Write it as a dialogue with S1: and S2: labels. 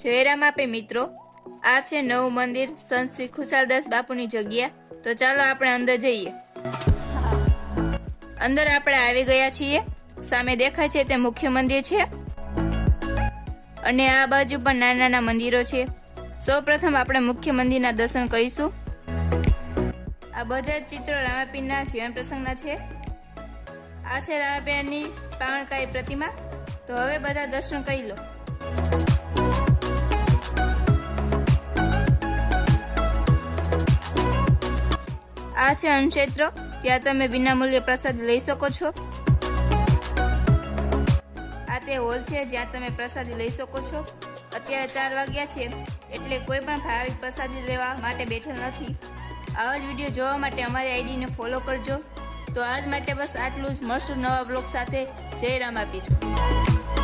S1: જય રામ આપે મિત્રો, આ છે નવું મંદિર સંત શ્રી ખુશાલદાસ બાપુની જગ્યા। તો ચાલો આપણે અંદર જઈએ। અંદર આપણે આવી ગયા છીએ। સામે દેખાય છે તે મુખ્ય મંદિર છે અને આ બાજુ પણ નાના નાના મંદિરો છે। સૌપ્રથમ આપણે મુખ્ય મંદિરના દર્શન કરીશું। આ બધા ચિત્રો રામાપીરના જીવન પ્રસંગના છે। આ છે રામાપીરની પાવનકારી પ્રતિમા। તો હવે બધા દર્શન કરી લો। આ છે અન્નક્ષેત્ર, ત્યાં તમે વિનામૂલ્યે પ્રસાદ લઈ શકો છો। આ તે હોલ છે જ્યાં તમે પ્રસાદી લઈ શકો છો। અત્યારે 4 વાગ્યા છે એટલે કોઈ પણ ભાવિક પ્રસાદી લેવા માટે બેઠેલ નથી। આવા જ વિડીયો જોવા માટે અમારી આઈડીને ફોલો કરજો। તો આજ માટે બસ આટલું જ। મળશું નવા બ્લોગ સાથે। જય રામાપીર।